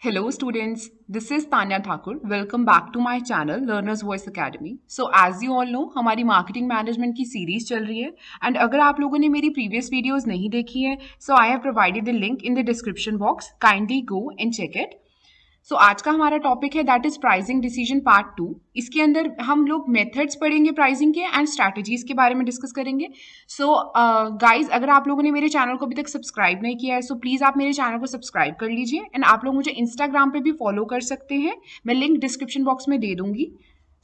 Hello students, this is Tanya Thakur. Welcome back to my channel Learners Voice Academy. So as you all know, हमारी marketing management की series चल रही है and अगर आप लोगों ने मेरी प्रीवियस वीडियोस नहीं देखी है so I have provided the link in the description box. Kindly go and check it. So आज का हमारा टॉपिक है that is pricing decision part 2. इसके अंदर हम लोग मेथड्स पढ़ेंगे प्राइसिंग के एंड स्ट्रैटेजीज के बारे में डिस्कस करेंगे. सो गाइज अगर आप लोगों ने मेरे चैनल को अभी तक सब्सक्राइब नहीं किया है सो प्लीज आप मेरे चैनल को सब्सक्राइब कर लीजिए एंड आप लोग मुझे इंस्टाग्राम पे भी फॉलो कर सकते हैं. मैं लिंक डिस्क्रिप्शन बॉक्स में दे दूंगी.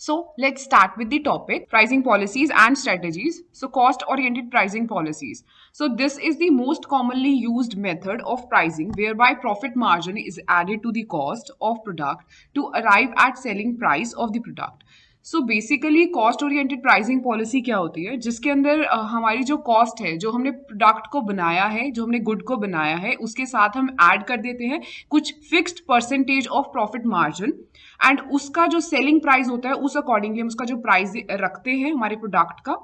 So let's start with the topic pricing policies and strategies. So cost oriented pricing policies. So this is the most commonly used method of pricing whereby profit margin is added to the cost of product to arrive at selling price of the product. So basically cost oriented pricing policy क्या होती है जिसके अंदर हमारी जो cost है जो हमने प्रोडक्ट को बनाया है जो हमने गुड को बनाया है उसके साथ हम ऐड कर देते हैं कुछ fixed percentage of profit margin and उसका जो सेलिंग प्राइस होता है उस अकॉर्डिंगली हम उसका जो प्राइस रखते हैं हमारे प्रोडक्ट का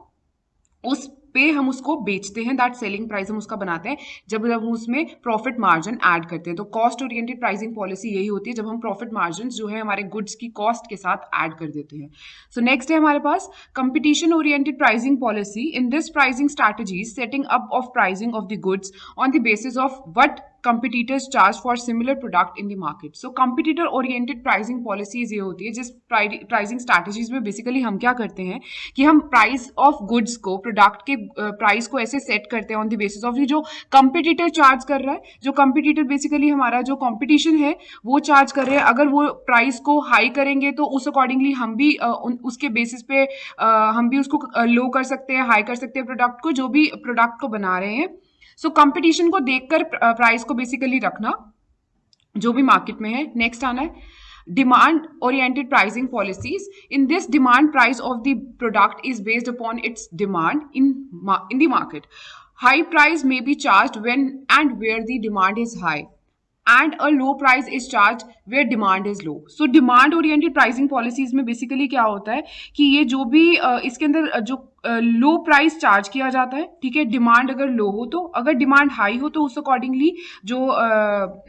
उस पे हम उसको बेचते हैं. दैट सेलिंग प्राइस हम उसका बनाते हैं जब हम उसमें प्रॉफिट मार्जिन ऐड करते हैं. तो कॉस्ट ओरिएंटेड प्राइसिंग पॉलिसी यही होती है जब हम प्रॉफिट मार्जिन जो है हमारे गुड्स की कॉस्ट के साथ ऐड कर देते हैं. सो नेक्स्ट है हमारे पास competition oriented pricing policy. In this pricing strategies setting up of pricing of the goods on the basis of what competitors charge for similar product in the market. So competitor oriented pricing policies ये होती है जिस pricing strategies में basically हम क्या करते हैं कि हम price of goods को product के price को ऐसे set करते हैं on the basis of जो competitor charge कर रहा है. जो competitor basically हमारा जो competition है वो charge कर रहे हैं. अगर वो price को high करेंगे तो उस accordingly हम भी उसके basis पे हम भी उसको low कर सकते हैं high कर सकते हैं प्रोडक्ट को जो भी प्रोडक्ट को बना रहे हैं. सो कंपटीशन को देखकर प्राइस को बेसिकली रखना जो भी मार्केट में है. नेक्स्ट आना है demand oriented pricing policies. In this demand price of the product is based upon its demand in the market. High price may be charged when and where the demand is high and a low price is charged where demand is low. So demand oriented pricing policies में basically क्या होता है कि ये जो भी इसके अंदर जो लो प्राइस चार्ज किया जाता है ठीक है. डिमांड अगर लो हो तो अगर डिमांड हाई हो तो उस अकॉर्डिंगली जो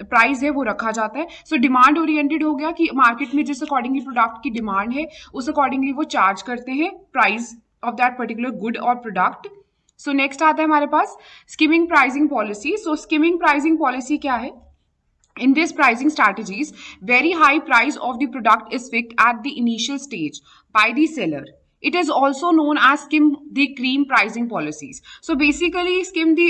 प्राइस है वो रखा जाता है. सो डिमांड ओरिएंटेड हो गया कि मार्केट में जिस अकॉर्डिंगली प्रोडक्ट की डिमांड है उस अकॉर्डिंगली वो चार्ज करते हैं price of that particular good और प्रोडक्ट. सो नेक्स्ट आता है हमारे पास स्कीमिंग प्राइसिंग पॉलिसी. सो स्कीमिंग प्राइसिंग पॉलिसी क्या है? In this pricing strategies, very high price of the product is fixed at the initial stage by the seller. It is also known as skim the cream pricing policies. So basically skim the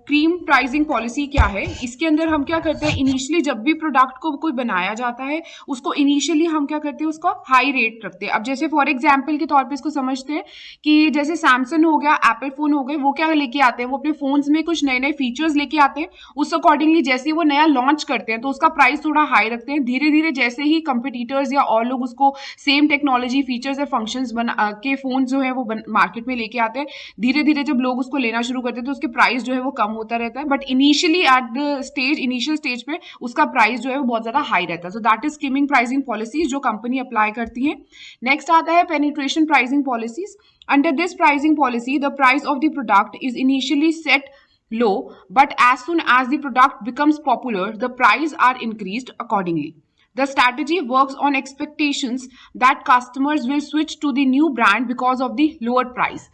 cream pricing policy क्या है? इसके अंदर हम क्या करते हैं initially जब भी प्रोडक्ट को कोई बनाया जाता है उसको इनिशियली हम क्या करते हैं उसको हाई रेट रखते हैं. अब जैसे फॉर एग्जांपल के तौर पे इसको समझते हैं कि जैसे सैमसंग हो गया एप्पल फोन हो गए वो क्या लेके आते हैं वो अपने फोन्स में कुछ नए नए फीचर्स लेके आते हैं. उस अकॉर्डिंगली जैसे वो नया लॉन्च करते हैं तो उसका प्राइस थोड़ा हाई रखते हैं. धीरे धीरे जैसे ही कंपटीटर्स या और लोग उसको सेम टेक्नोलॉजी फीचर्स या फंक्शंस बना के फोन जो है वो मार्केट में लेके आते हैं. धीरे धीरे जब लोग उसको लेना शुरू करते हैं तो उसके प्राइस जो है वो कम होता रहता है. But initially at the stage initial stage पे उसका प्राइस जो है वो बहुत ज्यादा हाई रहता है. So that is skimming pricing policies जो कंपनी अप्लाई करती है. नेक्स्ट आता है penetration pricing policies. Under this pricing policy the price of the product is initially set low but as soon as the product becomes popular the price are increased accordingly. The strategy works on expectations that customers will switch to the new brand because of the lower price.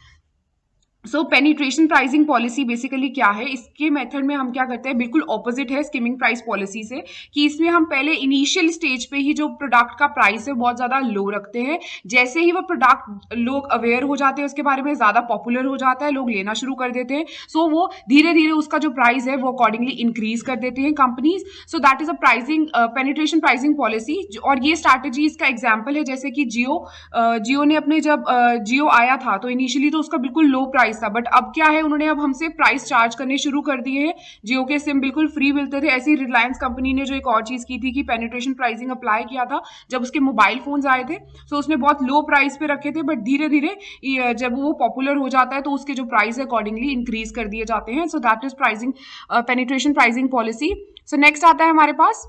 So penetration pricing policy basically क्या है? इसके method में हम क्या करते हैं बिल्कुल opposite है स्कीमिंग प्राइस पॉलिसी से कि इसमें हम पहले इनिशियल स्टेज पे ही जो प्रोडक्ट का प्राइस है बहुत ज्यादा लो रखते हैं. जैसे ही वो प्रोडक्ट लोग अवेयर हो जाते हैं उसके बारे में ज्यादा पॉपुलर हो जाता है लोग लेना शुरू कर देते हैं. सो वो धीरे धीरे उसका जो प्राइस है वो अकॉर्डिंगली इंक्रीज कर देते हैं companies. So that is a pricing penetration pricing policy. और ये स्ट्रैटेजी इसका एग्जाम्पल है जैसे कि जियो ने अपने जब जियो आया था तो इनिशियली तो उसका बिल्कुल लो प्राइस था बट अब क्या है उन्होंने अब हमसे प्राइस चार्ज करने शुरू कर दिए हैं. जियो के सिम बिल्कुल फ्री मिलते थे. ऐसे ही रिलायंस कंपनी ने जो एक और चीज की थी कि पेनिट्रेशन प्राइसिंग अप्लाई किया था जब उसके मोबाइल फोन्स आए थे. सो उसने बहुत लो प्राइस पे रखे थे बट धीरे धीरे जब वो पॉपुलर हो जाता है तो उसके जो प्राइस है अकॉर्डिंगली इंक्रीज कर दिए जाते हैं. So that is pricing penetration pricing policy. So next आता है हमारे पास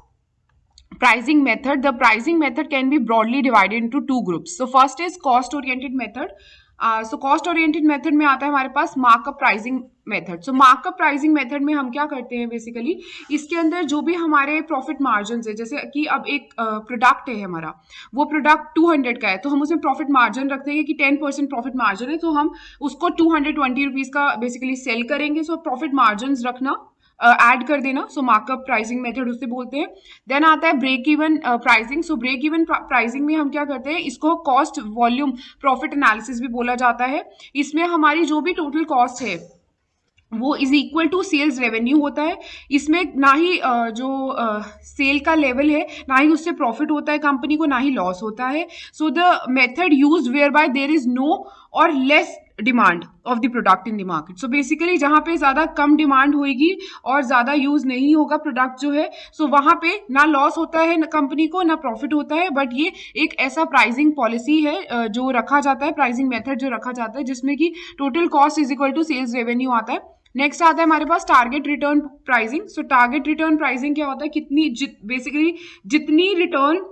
pricing method. The pricing method can be broadly divided into two groups. So first is cost oriented method so cost oriented method में आता है हमारे पास markup pricing method. सो markup pricing method में हम क्या करते हैं बेसिकली, इसके अंदर जो भी हमारे प्रॉफिट मार्जिन है, जैसे कि अब एक प्रोडक्ट है हमारा, वो प्रोडक्ट 200 का है, तो हम उसमें प्रॉफिट मार्जिन रखते हैं कि 10% प्रॉफिट मार्जिन है, तो हम उसको 220 रुपीज का बेसिकली सेल करेंगे। सो प्रॉफिट मार्जिन रखना, ऐड कर देना, सो मार्कअप प्राइसिंग मेथड उससे बोलते हैं। देन आता है break even pricing. So break even pricing में हम क्या करते हैं, इसको कॉस्ट वॉल्यूम प्रॉफिट एनालिसिस भी बोला जाता है। इसमें हमारी जो भी टोटल कॉस्ट है वो is equal to sales revenue होता है। इसमें ना ही जो सेल का लेवल है, ना ही उससे प्रॉफिट होता है कंपनी को, ना ही लॉस होता है। So the method used where by there is no or less demand of the product in the market. So basically जहां पे ज्यादा कम डिमांड होगी और ज्यादा यूज नहीं होगा प्रोडक्ट जो है, सो वहां पे ना लॉस होता है कंपनी को, ना प्रॉफिट होता है। बट ये एक ऐसा प्राइसिंग पॉलिसी है जो रखा जाता है, प्राइसिंग मेथड जो रखा जाता है, जिसमें कि total cost is equal to sales revenue आता है। नेक्स्ट आता है हमारे पास target return pricing. So target return pricing क्या होता है, बेसिकली जितनी रिटर्न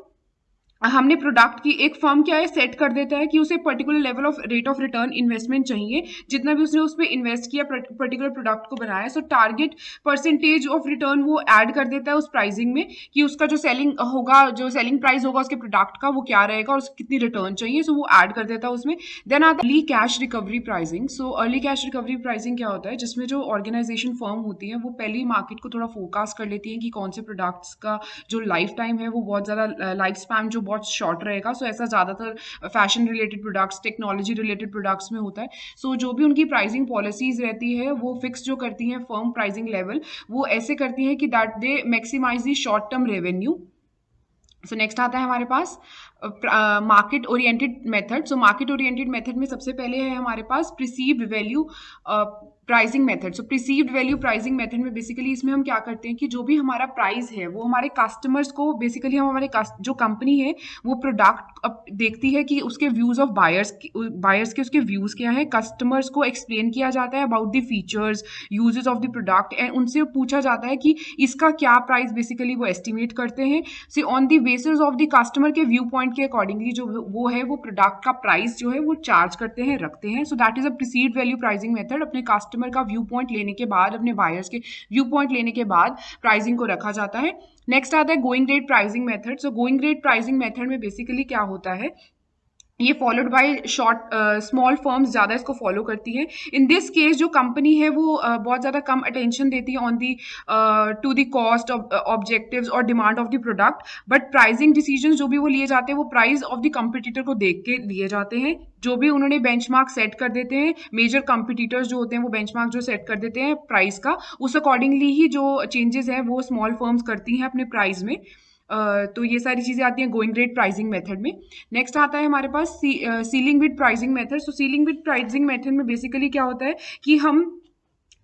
हमने प्रोडक्ट की, एक फर्म क्या है सेट कर देता है कि उसे particular level of rate of return investment चाहिए, जितना भी उसने उस पर इन्वेस्ट किया पर्टिकुलर प्रोडक्ट को बनाया। सो टारगेट परसेंटेज ऑफ रिटर्न वो ऐड कर देता है उस प्राइसिंग में, कि उसका जो सेलिंग होगा, जो सेलिंग प्राइस होगा उसके प्रोडक्ट का, वो क्या रहेगा और उसकी कितनी रिटर्न चाहिए, सो वो ऐड कर देता है उसमें। देन आता है early cash recovery pricing. So early cash recovery pricing क्या होता है, जिसमें जो ऑर्गेनाइजेशन फर्म होती है वो पहले ही मार्केट को थोड़ा फोरकास्ट कर लेती है कि कौन से प्रोडक्ट्स का जो लाइफ टाइम है वो बहुत ज़्यादा, लाइफ स्पैन जो बहुत शॉर्ट रहेगा। सो ऐसा ज़्यादातर fashion related products, technology related products में होता है। सो जो भी उनकी प्राइसिंग पॉलिसीज रहती है वो फिक्स जो करती हैं फर्म प्राइसिंग लेवल, वो ऐसे करती हैं कि that they maximise the short term revenue. So next आता है हमारे पास market oriented method. So market oriented method में सबसे पहले है हमारे पास perceived value pricing method. So perceived value pricing method में बेसिकली इसमें हम क्या करते हैं कि जो भी हमारा प्राइस है वो हमारे कस्टमर्स को, बेसिकली हम हमारे जो कंपनी है वो प्रोडक्ट देखती है कि उसके व्यूज ऑफ बायर्स के उसके व्यूज क्या है, कस्टमर्स को एक्सप्लेन किया जाता है about the features, uses of the product, and उनसे पूछा जाता है कि इसका क्या प्राइस बेसिकली वो एस्टिमेट करते हैं। So on the basis of the customer के व्यू पॉइंट के अकॉर्डिंगली जो वो है वो प्रोडक्ट का प्राइस जो है वो चार्ज करते हैं, रखते हैं। So that is a perceived value pricing method. अपने कस्टमर का व्यू पॉइंट लेने के बाद, अपने बायर्स के व्यू पॉइंट लेने के बाद प्राइसिंग को रखा जाता है। नेक्स्ट आता है going rate pricing method. So going rate pricing method में बेसिकली क्या होता है, ये फॉलोड बाय स्मॉल फर्म्स ज़्यादा इसको फॉलो करती है। इन दिस केस जो कंपनी है वो बहुत ज़्यादा कम अटेंशन देती है on the to the cost objectives और demand of the product, but pricing decision जो भी वो लिए जाते हैं वो प्राइस ऑफ द कंपटीटर को देख के लिए जाते हैं। जो भी उन्होंने बेंचमार्क सेट कर देते हैं, मेजर कंपटीटर्स जो होते हैं वो बेंचमार्क जो सेट कर देते हैं प्राइस का, उस अकॉर्डिंगली ही जो चेंजेस हैं वो स्मॉल फर्म्स करती हैं अपने प्राइस में। तो ये सारी चीज़ें आती हैं गोइंग रेट प्राइसिंग मेथड में। नेक्स्ट आता है हमारे पास sealed bid pricing method. So sealed bid pricing method में बेसिकली क्या होता है कि हम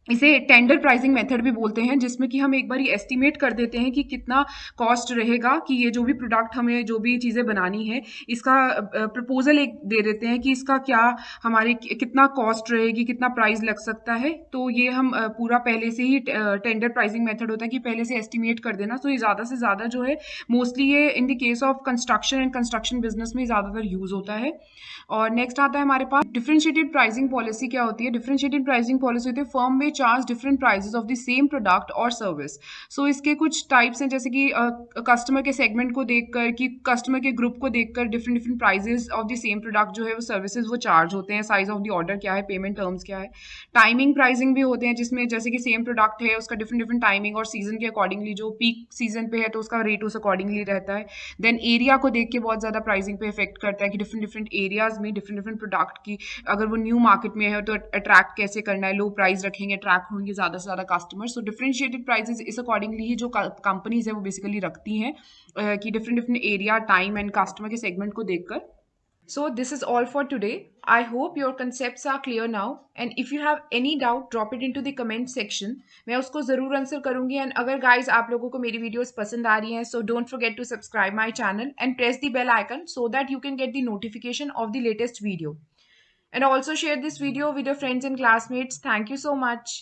इसे टेंडर प्राइसिंग मेथड भी बोलते हैं, जिसमें कि हम एक बार एस्टिमेट कर देते हैं कि कितना कॉस्ट रहेगा, कि ये जो भी प्रोडक्ट हमें जो भी चीज़ें बनानी है इसका प्रपोजल एक दे देते हैं कि इसका क्या हमारे कितना कॉस्ट रहेगी, कितना प्राइस लग सकता है। तो ये हम पूरा पहले से ही टेंडर प्राइसिंग मेथड होता है कि पहले से एस्टिमेट कर देना। तो ये ज़्यादा से ज़्यादा जो है मोस्टली ये in the case of construction and construction business में ज़्यादातर यूज़ होता है। और नेक्स्ट आता है हमारे पास डिफरेंशिएटेड प्राइसिंग पॉलिसी। क्या होती है डिफरेंशिएटेड प्राइसिंग पॉलिसी? होती है फर्म में charge different prices of the same product और सर्विस। सो इसके कुछ टाइप्स हैं, जैसे कि कस्टमर के सेगमेंट को देखकर, कि कस्टमर के ग्रुप को देखकर different different prices of the same product जो है वो सर्विसेज वो चार्ज होते हैं। साइज ऑफ द ऑर्डर क्या है, पेमेंट टर्म्स क्या है। टाइमिंग प्राइसिंग भी होते हैं, जिसमें जैसे कि सेम प्रोडक्ट है उसका डिफरेंट डिफरेंट टाइमिंग और सीजन के अकॉर्डिंगली, जो पीक सीजन पे है तो उसका रेट उस अकॉर्डिंगली रहता है। देन एरिया को देख के बहुत ज़्यादा प्राइसिंग पे इफेक्ट करता है कि डिफरेंट डिफरेंट एरियाज में डिफरेंट डिफरेंट प्रोडक्ट की, अगर वो न्यू मार्केट में है तो अट्रैक्ट कैसे करना है, लो प्राइस रखेंगे, अट्रैक्ट होंगे ज़्यादा से ज़्यादा कस्टमर। सो डिफरेंशिएटेड प्राइसेस इस अकॉर्डिंगली ही जो कंपनीज है वो बेसिकली रखती हैं कि different different area, time and customer के सेगमेंट को देखकर। So this is all for today. I hope your concepts are clear now, and if you have any doubt drop it into the comment section. मैं उसको ज़रूर answer करूँगी। And अगर guys आप लोगों को मेरी वीडियोस पसंद आ रही हैं, so don't forget to subscribe my channel and press the bell icon so that you can get the notification of the latest video. And also share this video with your friends and classmates. Thank you so much.